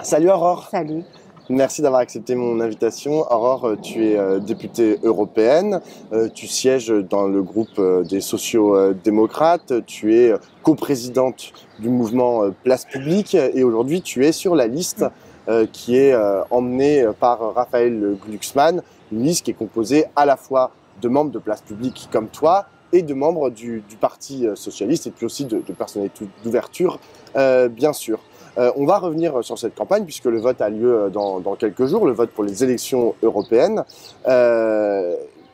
Salut Aurore. Salut. Merci d'avoir accepté mon invitation. Aurore, tu es députée européenne, tu sièges dans le groupe des sociaux-démocrates, tu es coprésidente du mouvement Place Publique et aujourd'hui tu es sur la liste qui est emmenée par Raphaël Glucksmann, une liste qui est composée à la fois de membres de Place Publique comme toi et de membres du Parti socialiste et puis aussi de personnalités d'ouverture, bien sûr. On va revenir sur cette campagne puisque le vote a lieu dans quelques jours, le vote pour les élections européennes.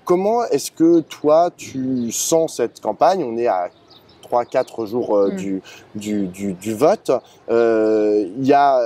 Comment est-ce que toi tu sens cette campagne? On est à 3-4 jours du vote. Il y a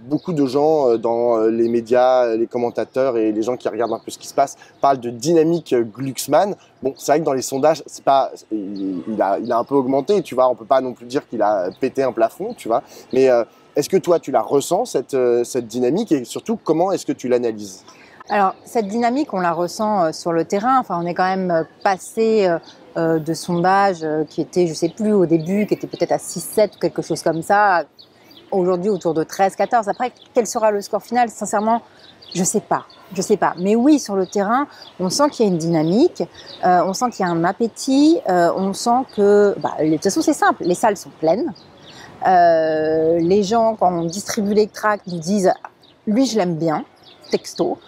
beaucoup de gens dans les médias, les commentateurs et les gens qui regardent un peu ce qui se passe parlent de dynamique Glucksmann. Bon, c'est vrai que dans les sondages, c'est pas, il a un peu augmenté, tu vois. On peut pas non plus dire qu'il a pété un plafond, tu vois. Mais est-ce que toi, tu la ressens cette dynamique et surtout, comment est-ce que tu l'analyses? Alors, cette dynamique, on la ressent sur le terrain. Enfin, on est quand même passé de sondages qui étaient, je sais plus, au début, qui étaient peut-être à 6-7 ou quelque chose comme ça. Aujourd'hui, autour de 13-14. Après, quel sera le score final? Sincèrement, je sais pas. Mais oui, sur le terrain, on sent qu'il y a une dynamique, on sent qu'il y a un appétit, on sent que, de toute façon, c'est simple, les salles sont pleines. Les gens, quand on distribue les tracts, nous disent « lui, je l'aime bien », texto.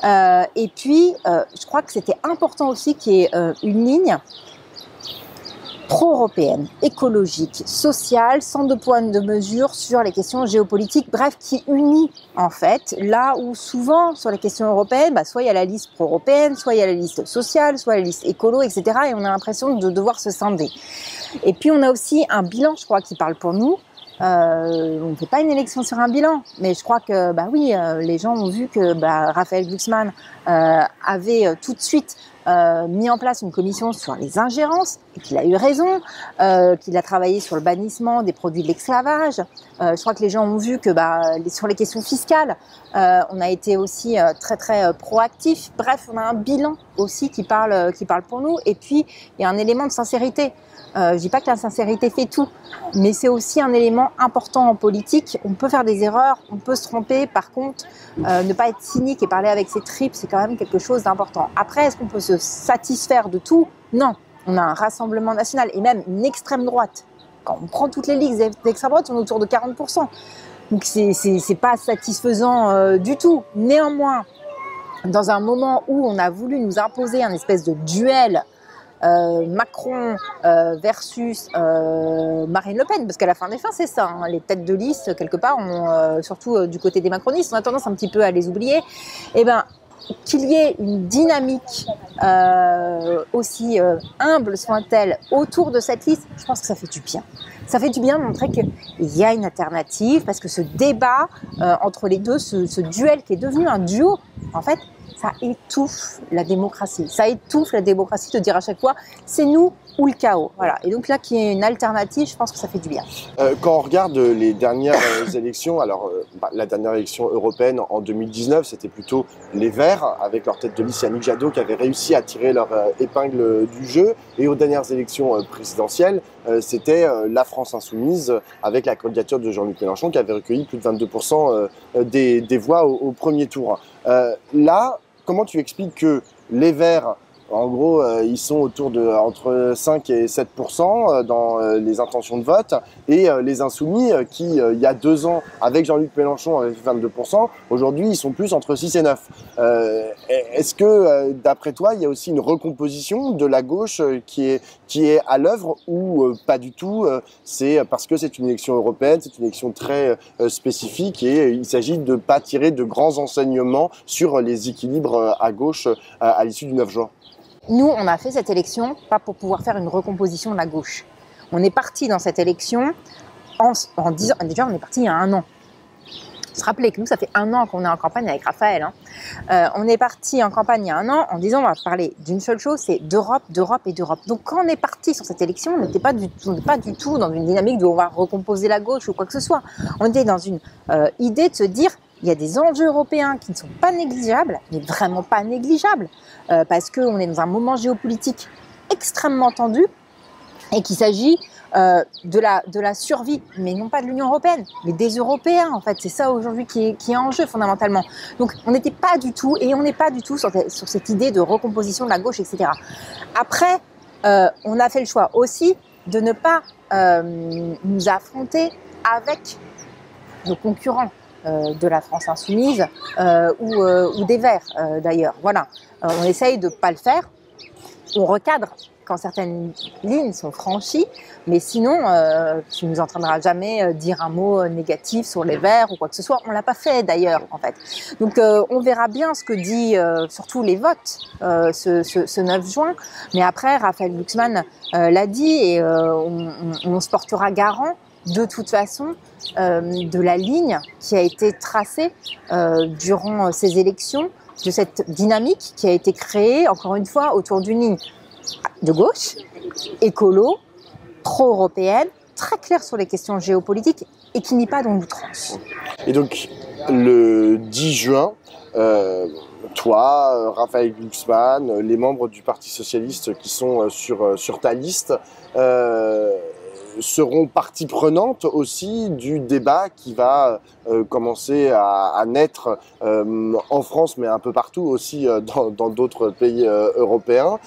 Et puis, je crois que c'était important aussi qu'il y ait une ligne pro-européenne, écologique, sociale, sans de poids de mesure sur les questions géopolitiques, bref, qui unit en fait, là où souvent sur les questions européennes, soit il y a la liste pro-européenne, soit il y a la liste sociale, soit la liste écolo, etc. Et on a l'impression de devoir se scinder. Et puis on a aussi un bilan, je crois, qui parle pour nous. On ne fait pas une élection sur un bilan, mais je crois que les gens ont vu que Raphaël Glucksmann avait tout de suite mis en place une commission sur les ingérences, et qu'il a eu raison, qu'il a travaillé sur le bannissement des produits de l'esclavage. Je crois que les gens ont vu que sur les questions fiscales, on a été aussi très proactif. Bref, on a un bilan aussi qui parle pour nous. Et puis, il y a un élément de sincérité. Je dis pas que la sincérité fait tout, mais c'est aussi un élément important en politique. On peut faire des erreurs, on peut se tromper. Par contre, ne pas être cynique et parler avec ses tripes, c'est quand même quelque chose d'important. Après, est-ce qu'on peut se satisfaire de tout? Non. On a un Rassemblement national et même une extrême droite. Quand on prend toutes les listes d'extrême droite, on est autour de 40%. Donc c'est pas satisfaisant du tout. Néanmoins, dans un moment où on a voulu nous imposer un espèce de duel Macron versus Marine Le Pen, parce qu'à la fin des fins c'est ça, hein, les têtes de liste quelque part, surtout du côté des macronistes, on a tendance un petit peu à les oublier. Qu'il y ait une dynamique aussi humble soit-elle autour de cette liste, je pense que ça fait du bien. Ça fait du bien de montrer qu'il y a une alternative, parce que ce débat entre les deux, ce duel qui est devenu un duo, en fait, ça étouffe la démocratie. Ça étouffe la démocratie de dire à chaque fois, c'est nous ou le chaos. Voilà. Et donc là, qu'il y ait une alternative, je pense que ça fait du bien. Quand on regarde les dernières élections, alors la dernière élection européenne en 2019, c'était plutôt les Verts, avec leur tête de liste Yannick Jadot, qui avait réussi à tirer leur épingle du jeu. Et aux dernières élections présidentielles, c'était la France Insoumise, avec la candidature de Jean-Luc Mélenchon, qui avait recueilli plus de 22% des voix au premier tour. Là, comment tu expliques que les Verts, en gros, ils sont autour de entre 5 et 7% dans les intentions de vote, et les Insoumis, qui il y a 2 ans, avec Jean-Luc Mélenchon, avaient fait 22%, aujourd'hui, ils sont plus entre 6 et 9. Est-ce que, d'après toi, il y a aussi une recomposition de la gauche qui est à l'œuvre, ou pas du tout? C'est parce que c'est une élection européenne, c'est une élection très spécifique, et il s'agit de ne pas tirer de grands enseignements sur les équilibres à gauche à l'issue du 9 juin. Nous, on a fait cette élection pas pour pouvoir faire une recomposition de la gauche. On est parti dans cette élection en disant, déjà on est parti il y a 1 an. Se rappeler que nous, ça fait 1 an qu'on est en campagne avec Raphaël. On est parti en campagne il y a 1 an en disant on va parler d'une seule chose, c'est d'Europe, d'Europe et d'Europe. Donc quand on est parti sur cette élection, on n'était pas du tout dans une dynamique où on va recomposer la gauche ou quoi que ce soit. On était dans une idée de se dire il y a des enjeux européens qui ne sont pas négligeables, mais vraiment pas négligeables, parce qu'on est dans un moment géopolitique extrêmement tendu et qu'il s'agit de la survie, mais non pas de l'Union européenne, mais des Européens en fait. C'est ça aujourd'hui qui est en jeu fondamentalement. Donc on n'était pas du tout, et on n'est pas du tout sur cette idée de recomposition de la gauche, etc. Après, on a fait le choix aussi de ne pas nous affronter avec nos concurrents de la France insoumise ou des Verts d'ailleurs. Voilà, on essaye de ne pas le faire. On recadre quand certaines lignes sont franchies, mais sinon, tu ne nous entendras jamais dire un mot négatif sur les Verts ou quoi que ce soit. On ne l'a pas fait d'ailleurs, en fait. Donc, on verra bien ce que dit surtout les votes ce 9 juin. Mais après, Raphaël Glucksmann l'a dit et on se portera garant de toute façon de la ligne qui a été tracée durant ces élections, de cette dynamique qui a été créée, encore une fois, autour d'une ligne de gauche, écolo, pro-européenne, très claire sur les questions géopolitiques et qui nie pas dans l'outrance. Et donc, le 10 juin, toi, Raphaël Glucksmann, les membres du Parti socialiste qui sont sur ta liste, seront partie prenante aussi du débat qui va commencer à naître en France, mais un peu partout aussi dans d'autres pays européens,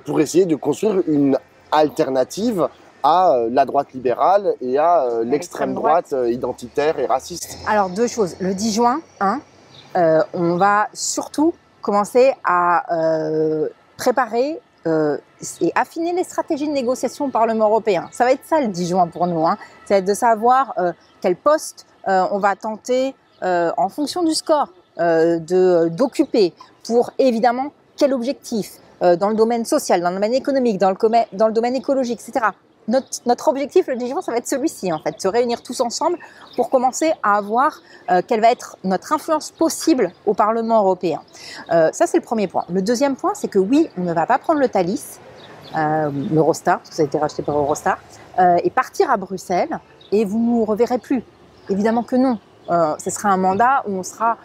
pour essayer de construire une alternative à la droite libérale et à l'extrême droite identitaire et raciste. Alors deux choses. Le 10 juin, on va surtout commencer à préparer et affiner les stratégies de négociation au Parlement européen. Ça va être ça le 10 juin pour nous. Ça va être de savoir quel poste on va tenter en fonction du score d'occuper pour évidemment quel objectif dans le domaine social, dans le domaine économique, dans le domaine écologique, etc. Notre objectif le 10 juin, ça va être celui-ci en fait, se réunir tous ensemble pour commencer à voir quelle va être notre influence possible au Parlement européen. Ça c'est le premier point. Le deuxième point, c'est que oui, on ne va pas prendre le Thalys, l'Eurostar, parce que ça a été racheté par Eurostar, et partir à Bruxelles et vous ne nous reverrez plus. Évidemment que non. Ce sera un mandat où on sera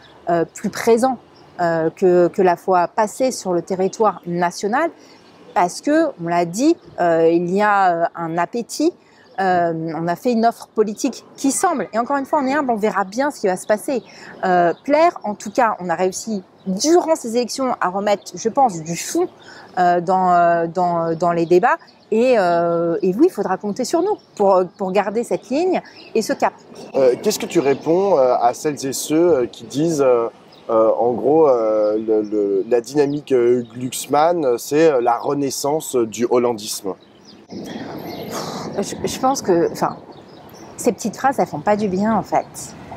plus présent que la fois passée sur le territoire national. Parce que, on l'a dit, il y a un appétit, on a fait une offre politique qui semble, et encore une fois on est humble, on verra bien ce qui va se passer, plaire. En tout cas, on a réussi durant ces élections à remettre, je pense, du fond dans les débats, et oui, il faudra compter sur nous pour garder cette ligne et ce cap. Qu'est-ce que tu réponds à celles et ceux qui disent... en gros, la dynamique Glucksmann, c'est la renaissance du hollandisme. Je pense que, ces petites phrases, elles font pas du bien en fait.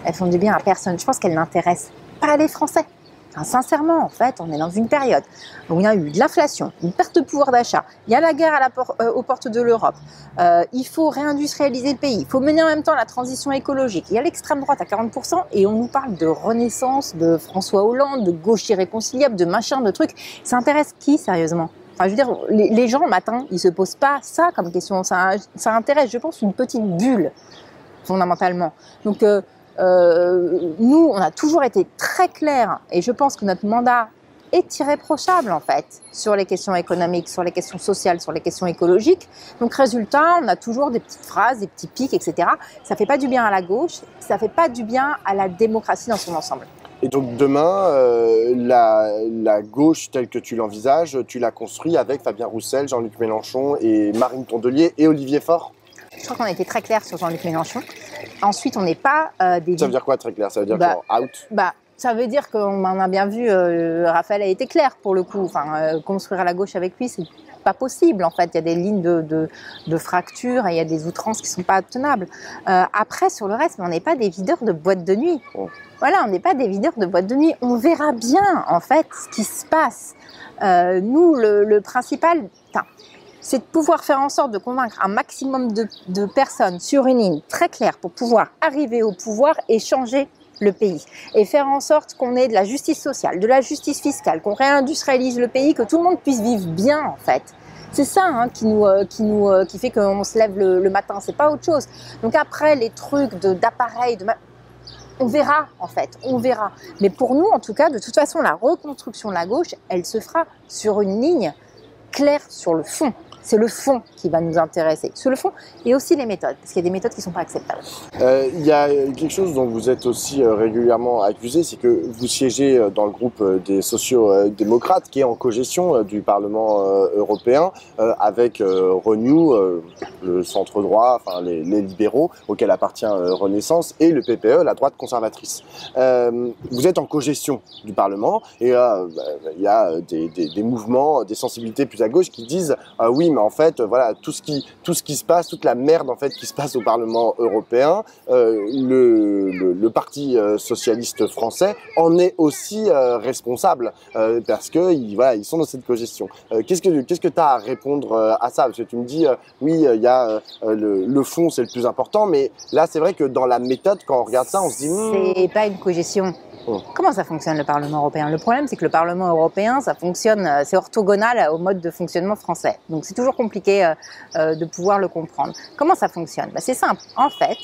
Elles font du bien à personne. Je pense qu'elles n'intéressent pas les Français. Sincèrement, en fait, on est dans une période où il y a eu de l'inflation, une perte de pouvoir d'achat, il y a la guerre aux portes de l'Europe, il faut réindustrialiser le pays, il faut mener en même temps la transition écologique, il y a l'extrême droite à 40% et on nous parle de renaissance, de François Hollande, de gauche irréconciliable, de machin, de trucs. Ça intéresse qui, sérieusement ? Je veux dire, les gens, le matin, ils se posent pas ça comme question. Ça intéresse, je pense, une petite bulle, fondamentalement. Donc, nous, on a toujours été très clairs et je pense que notre mandat est irréprochable en fait sur les questions économiques, sur les questions sociales, sur les questions écologiques. Donc résultat, on a toujours des petites phrases, des petits pics, etc. Ça fait pas du bien à la gauche, ça fait pas du bien à la démocratie dans son ensemble. Et donc demain, la gauche telle que tu l'envisages, tu la construis avec Fabien Roussel, Jean-Luc Mélenchon et Marine Tondelier et Olivier Faure? Je crois qu'on a été très clair sur Jean-Luc Mélenchon. Ensuite, on n'est pas des... Ça veut dire quoi très clair? Ça veut dire genre out? Ça veut dire qu'on en a bien vu, Raphaël a été clair pour le coup. Construire à la gauche avec lui, c'est pas possible en fait. Il y a des lignes de fracture et il y a des outrances qui sont pas tenables. Après, sur le reste, on n'est pas des videurs de boîtes de nuit. Oh. Voilà, on n'est pas des videurs de boîtes de nuit. On verra bien en fait ce qui se passe. Nous, le principal... c'est de pouvoir faire en sorte de convaincre un maximum de personnes sur une ligne très claire pour pouvoir arriver au pouvoir et changer le pays. Et faire en sorte qu'on ait de la justice sociale, de la justice fiscale, qu'on réindustrialise le pays, que tout le monde puisse vivre bien en fait. C'est ça qui fait qu'on se lève le matin, c'est pas autre chose. Donc après, les trucs d'appareils, on verra en fait, on verra. Mais pour nous, en tout cas, de toute façon, la reconstruction de la gauche, elle se fera sur une ligne claire sur le fond. C'est le fond qui va nous intéresser. C'est le fond et aussi les méthodes, parce qu'il y a des méthodes qui ne sont pas acceptables. Il y a quelque chose dont vous êtes aussi régulièrement accusé, c'est que vous siégez dans le groupe des sociaux-démocrates qui est en cogestion du Parlement européen avec Renew, le centre-droit, enfin les libéraux auxquels appartient Renaissance, et le PPE, la droite conservatrice. Vous êtes en cogestion du Parlement et il y a des mouvements, des sensibilités plus à gauche qui disent oui, mais en fait, voilà, tout ce qui se passe, toute la merde en fait qui se passe au Parlement européen, le Parti socialiste français en est aussi responsable parce que ils sont dans cette cogestion. Qu'est-ce que tu as à répondre à ça? Parce que tu me dis oui, il y a le fond, c'est le plus important, mais là c'est vrai que dans la méthode, quand on regarde ça, on se dit c'est pas une cogestion. Comment ça fonctionne le Parlement européen? Le problème, c'est que le Parlement européen, ça fonctionne, c'est orthogonal au mode de fonctionnement français. Donc c'est toujours compliqué de pouvoir le comprendre. Comment ça fonctionne? C'est simple. En fait,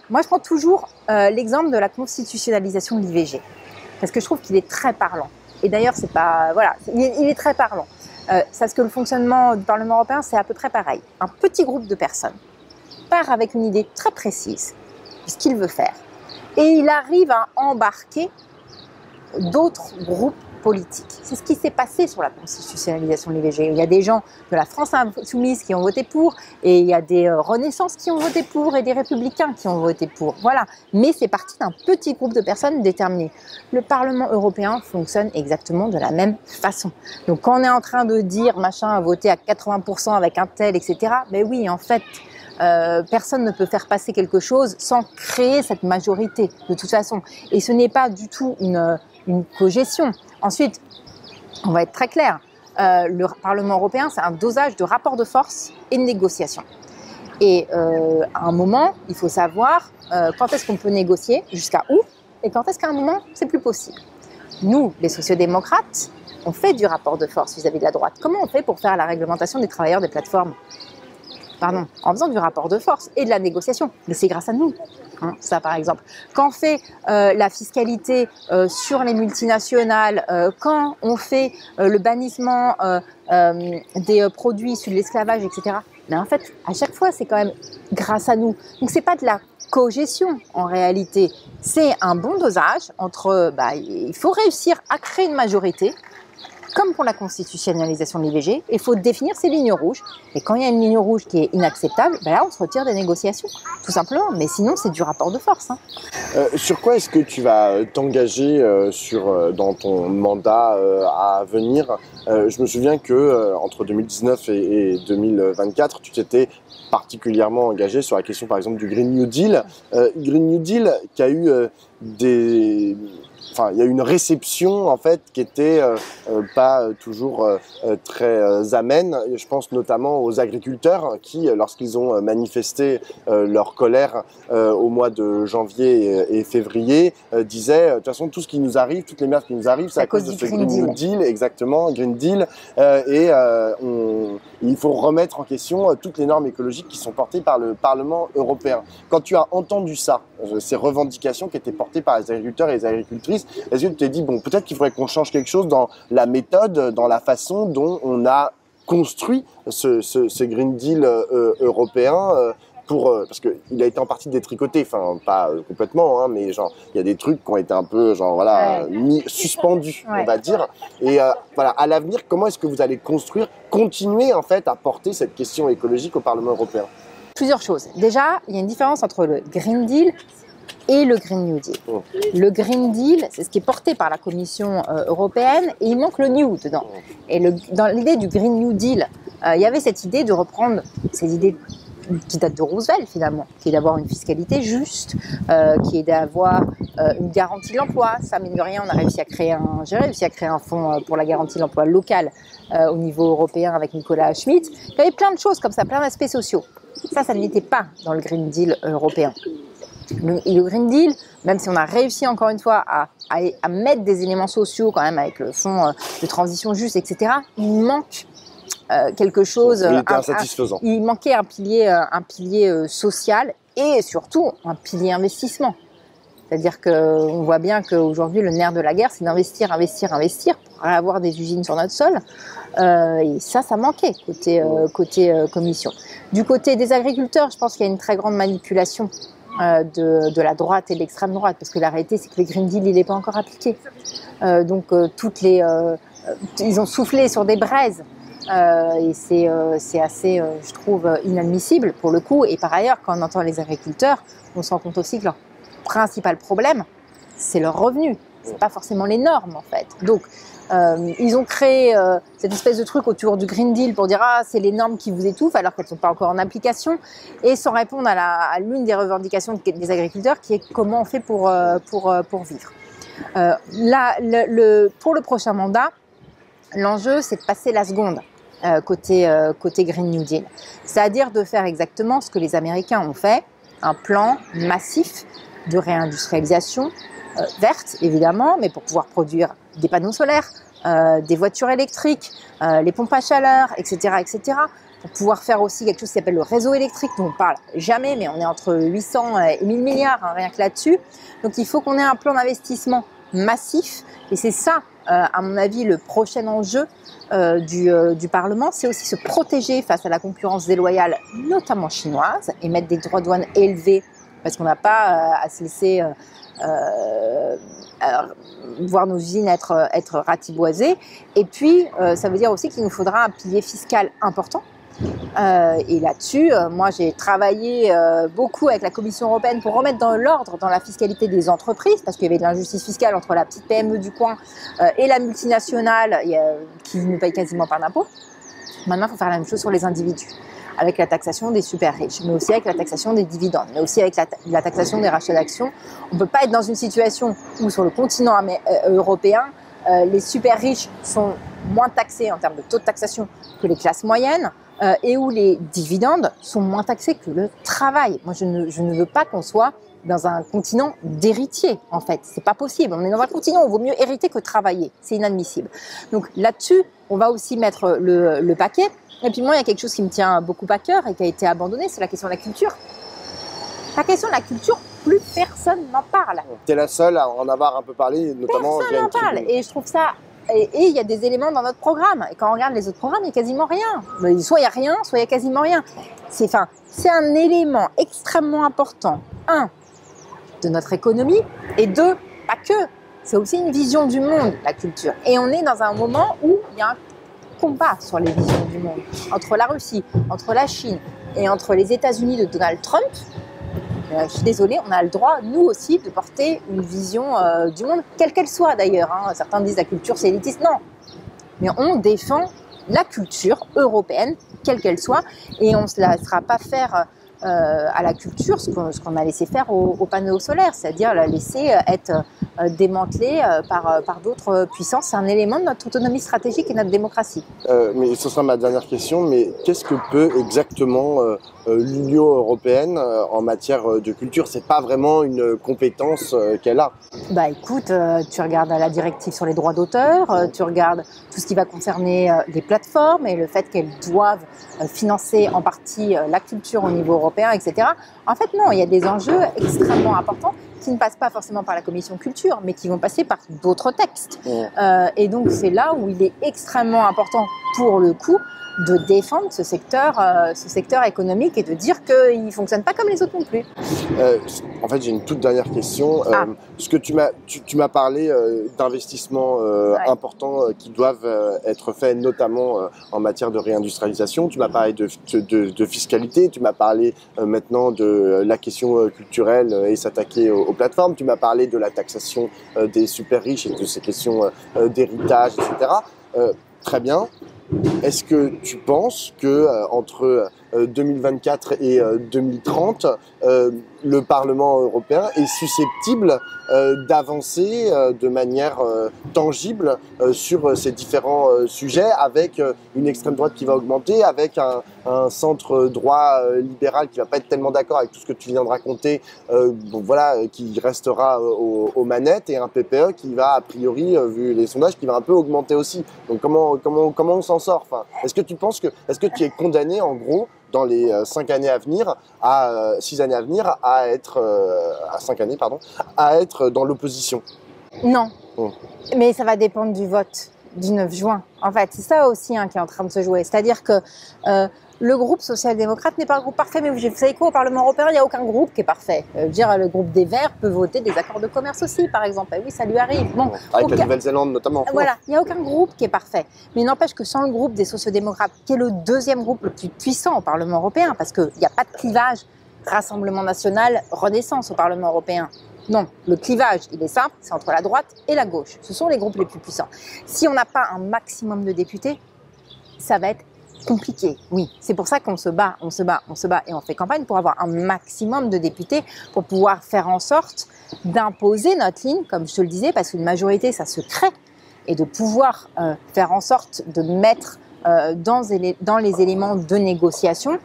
moi je prends toujours l'exemple de la constitutionnalisation de l'IVG, parce que je trouve qu'il est très parlant. Et d'ailleurs, c'est pas, voilà, il est très parlant. Parce que le fonctionnement du Parlement européen, c'est à peu près pareil. Un petit groupe de personnes part avec une idée très précise de ce qu'il veut faire. Et il arrive à embarquer d'autres groupes politiques. C'est ce qui s'est passé sur la constitutionnalisation de l'IVG. Il y a des gens de la France insoumise qui ont voté pour, et il y a des Renaissances qui ont voté pour, et des Républicains qui ont voté pour. Voilà. Mais c'est parti d'un petit groupe de personnes déterminées. Le Parlement européen fonctionne exactement de la même façon. Donc quand on est en train de dire machin a voté à 80% avec un tel, etc., mais oui, en fait, personne ne peut faire passer quelque chose sans créer cette majorité, de toute façon. Et ce n'est pas du tout une cogestion. Ensuite, on va être très clair, le Parlement européen, c'est un dosage de rapport de force et de négociation. Et à un moment, il faut savoir quand est-ce qu'on peut négocier, jusqu'à où, et quand est-ce qu'à un moment, c'est plus possible. Nous, les sociodémocrates, on fait du rapport de force vis-à-vis de la droite. Comment on fait pour faire la réglementation des travailleurs des plateformes ? En faisant du rapport de force et de la négociation. Mais c'est grâce à nous, ça par exemple. Quand on fait la fiscalité sur les multinationales, quand on fait le bannissement des produits issus de l'esclavage, etc. Mais en fait, à chaque fois, c'est quand même grâce à nous. Donc c'est pas de la cogestion en réalité. C'est un bon dosage entre, il faut réussir à créer une majorité. Comme pour la constitutionnalisation de l'IVG, il faut définir ses lignes rouges. Et quand il y a une ligne rouge qui est inacceptable, là, on se retire des négociations, tout simplement. Mais sinon, c'est du rapport de force. Sur quoi est-ce que tu vas t'engager dans ton mandat à venir? Je me souviens que entre 2019 et 2024, tu t'étais particulièrement engagé sur la question, par exemple, du Green New Deal. Green New Deal qui a eu il y a une réception en fait qui était pas toujours très amène. Je pense notamment aux agriculteurs qui, lorsqu'ils ont manifesté leur colère au mois de janvier et février, disaient de toute façon tout ce qui nous arrive, toutes les merdes qui nous arrivent, c'est à cause de ce Green New Deal, exactement, Green Deal, il faut remettre en question toutes les normes écologiques qui sont portées par le Parlement européen. Quand tu as entendu ça, ces revendications qui étaient portées par les agriculteurs et les agricultrices, est-ce que tu t'es dit, bon, peut-être qu'il faudrait qu'on change quelque chose dans la méthode, dans la façon dont on a construit ce Green Deal européen parce qu'il a été en partie détricoté, enfin pas complètement, mais genre il y a des trucs qui ont été un peu suspendus, on va dire. Et à l'avenir, comment est-ce que vous allez continuer en fait à porter cette question écologique au Parlement européen? Plusieurs choses. Déjà, il y a une différence entre le Green Deal et le Green New Deal. Le Green Deal, c'est ce qui est porté par la Commission européenne et il manque le New dedans. Et dans l'idée du Green New Deal, il y avait cette idée de reprendre ces idées qui datent de Roosevelt finalement, qui est d'avoir une fiscalité juste, qui est d'avoir une garantie de l'emploi. Ça, mine de rien, j'ai réussi à créer un fonds pour la garantie de l'emploi local au niveau européen avec Nicolas Schmitt. Il y avait plein de choses comme ça, plein d'aspects sociaux. Ça n'était pas dans le Green Deal européen. Le Green Deal, même si on a réussi encore une fois à mettre des éléments sociaux quand même avec le fonds de transition juste, etc., il manque quelque chose. Il était insatisfaisant. Il manquait un pilier social et surtout un pilier investissement. C'est-à-dire qu'on voit bien qu'aujourd'hui, le nerf de la guerre, c'est d'investir, investir, investir pour avoir des usines sur notre sol. Et ça manquait côté commission. Du côté des agriculteurs, je pense qu'il y a une très grande manipulation de la droite et de l'extrême droite, parce que la réalité, c'est que le Green Deal, il n'est pas encore appliqué. Donc, ils ont soufflé sur des braises. Et c'est assez, je trouve, inadmissible pour le coup. Et par ailleurs, quand on entend les agriculteurs, on se rend compte aussi que leur principal problème, c'est leur revenu. C'est pas forcément les normes, en fait. Donc, ils ont créé cette espèce de truc autour du Green Deal pour dire c'est les normes qui vous étouffent alors qu'elles ne sont pas encore en application, et sans répondre à l'une des revendications des agriculteurs, qui est comment on fait pour vivre. Pour le prochain mandat, l'enjeu, c'est de passer la seconde côté Green New Deal. C'est-à-dire de faire exactement ce que les Américains ont fait, un plan massif de réindustrialisation verte, évidemment, mais pour pouvoir produire des panneaux solaires, des voitures électriques, les pompes à chaleur, etc., etc., pour pouvoir faire aussi quelque chose qui s'appelle le réseau électrique, dont on ne parle jamais, mais on est entre 800 et 1000 milliards, rien que là-dessus. Donc il faut qu'on ait un plan d'investissement massif, et c'est ça, à mon avis, le prochain enjeu du Parlement. C'est aussi se protéger face à la concurrence déloyale, notamment chinoise, et mettre des droits de douane élevés, parce qu'on n'a pas à se laisser voir nos usines être ratiboisées. Et puis, ça veut dire aussi qu'il nous faudra un pilier fiscal important. Et là-dessus, moi j'ai travaillé beaucoup avec la Commission européenne pour remettre dans l'ordre dans la fiscalité des entreprises, parce qu'il y avait de l'injustice fiscale entre la petite PME du coin et la multinationale qui ne paye quasiment pas d'impôts. Maintenant, il faut faire la même chose sur les individus, avec la taxation des super riches, mais aussi avec la taxation des dividendes, mais aussi avec la taxation des rachats d'actions. On ne peut pas être dans une situation où sur le continent européen, les super riches sont moins taxés en termes de taux de taxation que les classes moyennes, et où les dividendes sont moins taxés que le travail. Moi, je ne veux pas qu'on soit dans un continent d'héritiers, en fait. C'est pas possible. On est dans un continent où il vaut mieux hériter que travailler. C'est inadmissible. Donc là-dessus, on va aussi mettre le paquet. Et puis moi, il y a quelque chose qui me tient beaucoup à cœur et qui a été abandonné, c'est la question de la culture. La question de la culture, plus personne n'en parle. Tu es la seule à en avoir un peu parlé, notamment... Personne n'en parle. Et je trouve ça... Et il y a des éléments dans notre programme. Et quand on regarde les autres programmes, il n'y a quasiment rien. Soit il n'y a rien, soit il n'y a quasiment rien. C'est un élément extrêmement important. Un, de notre économie. Et deux, pas que. C'est aussi une vision du monde, la culture. Et on est dans un moment où il y a un combat sur les visions du monde. Entre la Russie, entre la Chine et entre les États-Unis de Donald Trump. Je suis désolée, on a le droit, nous aussi, de porter une vision du monde, quelle qu'elle soit d'ailleurs. Certains disent la culture c'est élitiste, non. Mais on défend la culture européenne, quelle qu'elle soit, et on ne se laissera pas faire à la culture ce qu'on a laissé faire aux panneaux solaires, c'est-à-dire la laisser être démantelée par d'autres puissances. C'est un élément de notre autonomie stratégique et de notre démocratie. Mais ce sera ma dernière question, mais qu'est-ce que peut exactement l'Union européenne en matière de culture? C'est pas vraiment une compétence qu'elle a. Bah écoute, tu regardes la directive sur les droits d'auteur, tu regardes tout ce qui va concerner les plateformes et le fait qu'elles doivent financer en partie la culture au niveau européen, etc. En fait, non, il y a des enjeux extrêmement importants qui ne passent pas forcément par la commission culture, mais qui vont passer par d'autres textes. Et donc, c'est là où il est extrêmement important, pour le coup, de défendre ce secteur économique et de dire qu'il ne fonctionne pas comme les autres non plus. En fait, j'ai une toute dernière question. Parce que tu m'as parlé d'investissements importants qui doivent être faits, notamment en matière de réindustrialisation. Tu m'as parlé de fiscalité. Tu m'as parlé maintenant de la question culturelle et s'attaquer aux plateformes. Tu m'as parlé de la taxation des super riches et de ces questions d'héritage, etc. Très bien. Est-ce que tu penses que entre 2024 et 2030, le Parlement européen est susceptible d'avancer de manière tangible sur ces différents sujets, avec une extrême droite qui va augmenter, avec un centre droit libéral qui va pas être tellement d'accord avec tout ce que tu viens de raconter, qui restera aux manettes, et un PPE qui va, a priori, vu les sondages, qui va un peu augmenter aussi. Donc comment on s'en sort? Est-ce que tu penses est-ce que tu es condamné, en gros, dans les 5 années à venir, 6 années à venir, à être, à 5 années, pardon, à être dans l'opposition? Non, mais ça va dépendre du vote du 9 juin. En fait, c'est ça aussi qui est en train de se jouer. C'est-à-dire que le groupe social-démocrate n'est pas un groupe parfait, mais vous savez quoi, au Parlement européen, il n'y a aucun groupe qui est parfait. Le groupe des Verts peut voter des accords de commerce aussi, par exemple. Et oui, ça lui arrive. Bon, avec la Nouvelle-Zélande notamment. Voilà, il n'y a aucun groupe qui est parfait. Mais il n'empêche que sans le groupe des sociodémocrates, qui est le deuxième groupe le plus puissant au Parlement européen, parce qu'il n'y a pas de clivage Rassemblement national, Renaissance au Parlement européen. Non, le clivage, il est simple, c'est entre la droite et la gauche. Ce sont les groupes les plus puissants. Si on n'a pas un maximum de députés, ça va être compliqué. Oui, c'est pour ça qu'on se bat et on fait campagne pour avoir un maximum de députés pour pouvoir faire en sorte d'imposer notre ligne, comme je te le disais, parce qu'une majorité, ça se crée, et de pouvoir faire en sorte de mettre dans les éléments de négociation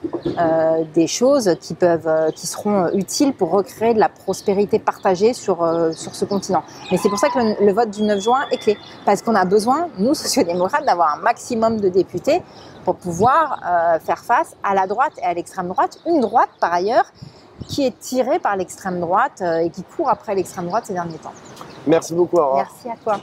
des choses qui seront utiles pour recréer de la prospérité partagée sur ce continent. Mais c'est pour ça que le vote du 9 juin est clé, parce qu'on a besoin, nous, sociodémocrates, d'avoir un maximum de députés pour pouvoir faire face à la droite et à l'extrême droite, une droite par ailleurs qui est tirée par l'extrême droite et qui court après l'extrême droite ces derniers temps. Merci beaucoup, Aurore. Merci à toi.